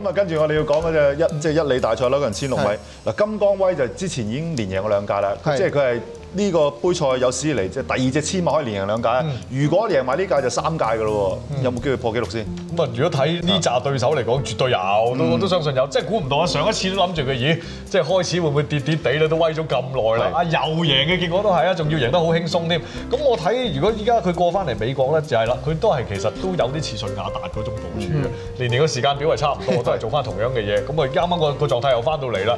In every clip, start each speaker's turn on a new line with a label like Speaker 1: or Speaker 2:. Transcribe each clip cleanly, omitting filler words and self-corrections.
Speaker 1: 咁啊，跟住我哋要講嗰隻即係一哩大賽啦，嗰陣1600米。嗱，金剛威就之前已經連贏過2屆啦，即係佢係呢個杯賽有史以嚟即係第2隻千米可以連贏2屆。如果贏埋呢屆就3屆㗎咯喎，有冇機會破紀錄先？
Speaker 2: 咁啊，如果睇呢紮對手嚟講，絕對有，我都相信有。即係估唔到啊！上一次都諗住佢，咦，即係開始會唔會跌跌地咧？都威咗咁耐啦，啊又贏嘅結果都係啊，仲要贏得好輕鬆添。咁我睇如果依家佢過翻嚟美國咧，就係啦，佢都係其實都有啲似順亞達嗰種部署嘅，年個時間表係差唔多，都係做翻同樣嘅嘢。咁啊，啱啱個狀態又翻到嚟啦，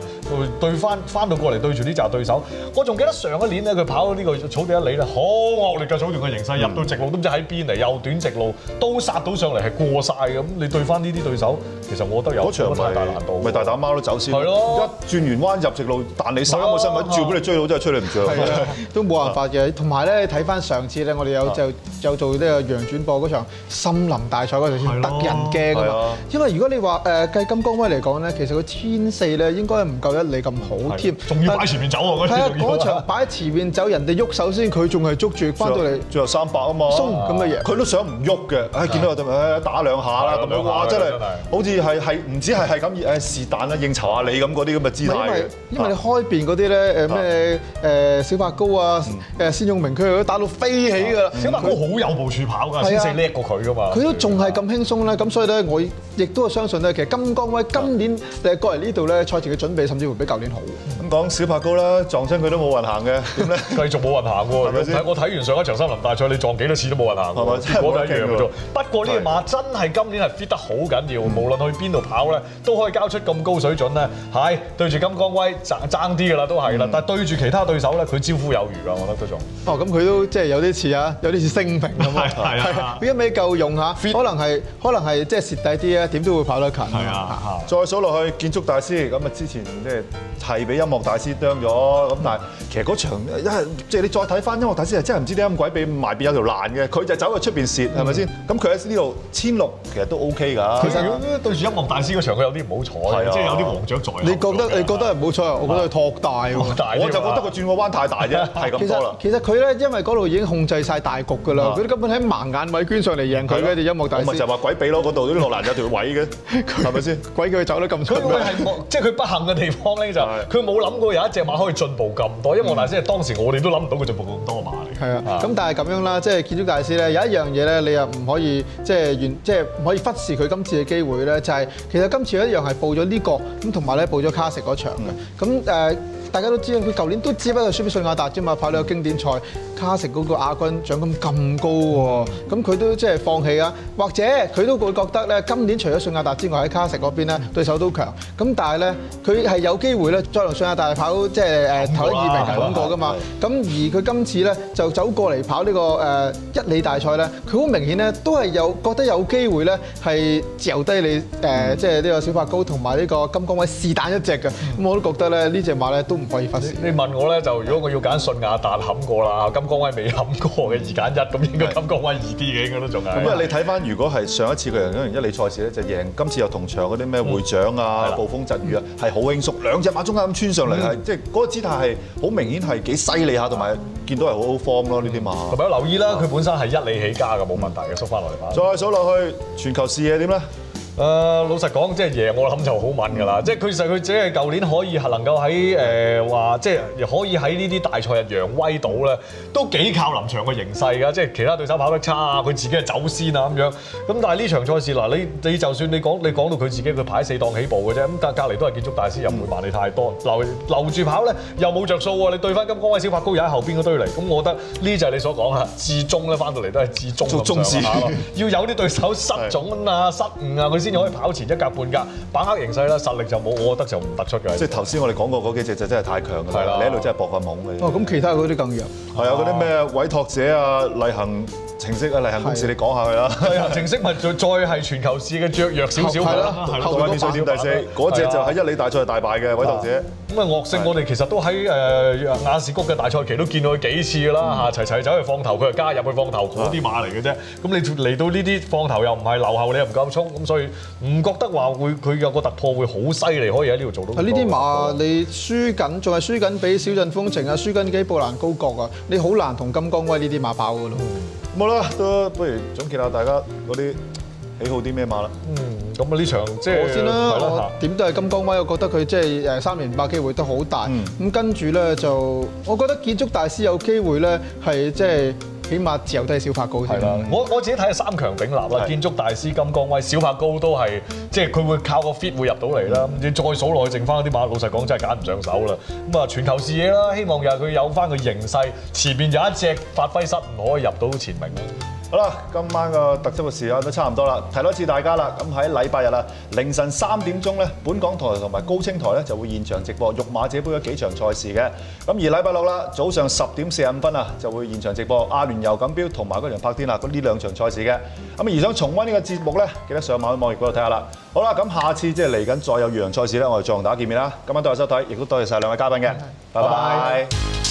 Speaker 2: 對翻到過嚟對住呢紮對手。我仲記得上一年咧，佢跑呢個草地1哩咧，好惡劣嘅草地嘅形勢，入到直路都唔知喺邊嚟，又短直路都殺到上嚟係過晒嘅。咁你對翻呢啲對手，其實我覺得有嗰場太大難度。
Speaker 1: 咪大膽貓都走先，
Speaker 2: 係咯，
Speaker 1: 一轉完彎入直路，彈你3個身位，照俾你追到真係吹你唔脹。
Speaker 3: 都冇辦法嘅。同埋咧，睇翻上次咧，我哋有做呢個羊轉播嗰場森林大賽嗰陣先得人驚㗎嘛。因為如果你話計金剛威嚟講咧，其實佢1400咧應該唔夠1哩咁好添，
Speaker 2: 仲要擺前面走喎。
Speaker 3: 係啊，嗰場擺前面走，人哋喐手先，佢仲係捉住翻到嚟，
Speaker 1: 最後300啊嘛，
Speaker 3: 鬆咁嘅嘢，
Speaker 1: 佢都想唔喐嘅。唉，見到我哋打2下啦咁樣，哇！真係好似係唔止係咁誒是但啦，應酬下你咁嗰啲咁嘅姿態嘅。
Speaker 3: 因為你開邊嗰啲咧咩小白高啊先勇明，佢都打到飛起㗎啦。
Speaker 2: 小白高好有部署跑㗎，先4叻過佢㗎嘛。
Speaker 3: 佢都仲係咁輕鬆咧，咁所以咧，我亦都係相信咧，其實金剛威今年誒過嚟呢度咧，賽前嘅準備甚至乎比舊年好。
Speaker 1: 咁講小白高啦，撞親佢都冇運行嘅，點咧？
Speaker 2: 繼續冇運行喎，係咪先？我睇完上一場森林大賽，你撞幾多次都冇運行，係咪？結果都一樣嘅啫。不過呢隻馬真係今年係 fit 得好緊要，無論去邊度跑咧，都可以交出咁高水準咧。係對住金剛威爭啲㗎啦，都係啦。但係對住其他對手咧，佢招呼有餘㗎，我覺得都仲。
Speaker 3: 哦，咁佢都即係有啲似啊，有啲似星平咁啊。係啊，佢一味夠用嚇，可能係即係蝕底啲啊，點都會跑得近。
Speaker 2: 係啊，
Speaker 1: 再數落去建築大師咁啊，之前即係俾音樂大師啄咗咁，但係其實嗰場即係你再睇翻音樂大師係真係唔知點解咁鬼俾埋邊有條欄嘅，佢就走去出邊蝕係咪先？咁佢喺呢度1600其實都 OK 㗎。
Speaker 2: 其實如果對住音樂大師嗰場，佢有啲唔好彩，即係有啲黃雀在後。
Speaker 3: 你覺得係唔好彩啊？我覺得佢托大喎，
Speaker 1: 我就覺得佢轉個彎太大啫，係咁多啦。
Speaker 3: 其實佢咧，因為嗰度已經控制晒大局㗎啦，佢根本喺盲眼位捐上嚟贏佢嘅隻音樂大師。
Speaker 1: 我咪就話鬼俾咯，嗰度啲落欄有條位嘅，係咪先？
Speaker 3: 鬼叫佢走得咁出。
Speaker 2: 佢係即係佢不幸嘅地方咧，就佢冇諗過有一隻馬可以進步咁多。音樂大師係當時我哋都諗唔到佢進步咁多嘅馬嚟。
Speaker 3: 係啊，咁但係咁樣啦，即係建築大師咧有一樣嘢咧，你又唔可以即係唔可以忽視佢今次嘅機會咧，就係其實今次一樣係報咗呢個咁，同埋咧報咗卡食嗰場嘅。咁大家都知道佢舊年都只不過輸俾順亞達啫嘛，跑呢個經典賽，卡食嗰個亞軍獎金咁高喎，咁佢都即係放棄啊，或者佢都會覺得咧，今年除咗順亞達之外喺卡食嗰邊咧對手都強，咁但係咧佢係有機會咧再同順亞達跑即係頭1、2名係咁過噶嘛，咁而佢今次咧就走過嚟跑呢個1哩大賽咧，佢好明顯咧都係覺得有機會咧係嚼低你即係呢個小白高同埋呢個金剛威是但一隻嘅，咁我都覺得咧呢隻馬咧都唔可以忽視。
Speaker 2: 你問我咧，就如果我要揀順亞達冚過啦，金剛威未冚過嘅2揀1，咁應該金剛威易啲嘅，應該都仲係。
Speaker 1: 因為你睇翻，如果係上一次佢贏咗1哩賽事咧，就贏今次又同場嗰啲咩會長啊、暴風疾雨啊，係好輕鬆，兩隻馬中間咁穿上嚟，係即係嗰個姿態係好明顯係幾犀利下，同埋見到係好好 form 咯呢啲馬。
Speaker 2: 同埋有留意啦，佢本身係1哩起家嘅，冇問題嘅，縮翻落嚟跑。
Speaker 1: 再數落去，全球視野點咧？
Speaker 2: 老實講，即係贏我諗就好穩㗎啦。即係佢實佢只係舊年可以係能夠喺話，即係可以喺呢啲大賽日揚威到咧，都幾靠臨場嘅形勢㗎。即係其他對手跑得差啊，佢自己係走先啊咁樣。咁但係呢場賽事嗱，你就算你講到佢自己，佢排4檔起步嘅啫。咁隔離都係建築大師，又唔會慢你太多。留住跑咧，又冇着數喎。你對翻金剛威、小白高又喺後邊嗰堆嚟，咁我覺得呢就係你所講啦。至終咧翻到嚟都係至終咁上下咯。要有啲對手失種啊、失誤啊，佢先至可以跑前1格半格，把握形勢啦，實力就冇，我覺得就唔突出嘅。
Speaker 1: 即係頭先我哋講過嗰幾隻就真係太強㗎啦，你喺度真係搏個懵嘅。
Speaker 3: 哦，咁其他嗰啲更弱。
Speaker 1: 係啊，嗰啲咩委託者啊、例行程式啊、例行公事，你講下佢啦。
Speaker 2: 係啊，程式咪再係全球視嘅雀弱少少㗎啦。
Speaker 1: 後邊水點第4，嗰隻就喺1哩大賽大敗嘅委託者。
Speaker 2: 咁啊，惡勝我哋其實都喺亞士谷嘅大賽期都見到佢幾次㗎啦嚇，齊走去放頭，佢就加入去放頭嗰啲馬嚟嘅啫。咁你嚟到呢啲放頭又唔係留後，你又唔夠衝，咁所以唔覺得話佢有個突破會好犀利，可以喺呢度做到。
Speaker 3: 呢啲馬你輸緊，仲係輸緊俾小鎮風情啊，輸緊幾布蘭高國啊，你好難同金剛威呢啲馬跑㗎咯。
Speaker 1: 好啦，都不如總結下大家嗰啲喜喜好啲咩馬啦？
Speaker 2: 咁啊呢場即係
Speaker 3: 我先啦，
Speaker 2: 係啦
Speaker 3: 我點都係金剛威，我覺得佢即係3連霸機會都好大。咁跟住咧就，我覺得建築大師有機會咧係即係起碼自由低小柏高先。
Speaker 2: 係啦，我自己睇係3強鼎立啦，
Speaker 1: 係
Speaker 2: 建築大師、金剛威、小柏高都係即係佢會靠個 fit 會入到嚟啦。你再數落去剩翻嗰啲馬，老實講真係揀唔上手啦。咁啊，全球視野啦，希望又係佢有翻個形勢，前面有一隻發揮失誤可以入到前名啦。
Speaker 1: 好啦，今晚個特輯嘅時間都差唔多啦，提多次大家啦。咁喺禮拜日啊，凌晨3點鐘咧，本港台同埋高清台咧就會現場直播育馬者杯嘅幾場賽事嘅。咁而禮拜六啦，早上10點45分啊，就會現場直播亞聯酋錦標同埋嗰場柏天啦，呢2場賽事嘅。咁而想重溫呢個節目咧，記得上網易嗰度睇下啦。好啦，咁下次即係嚟緊再有2場賽事咧，我哋再同大家見面啦。今晚多謝收睇，亦都多謝晒2位嘉賓嘅，拜拜。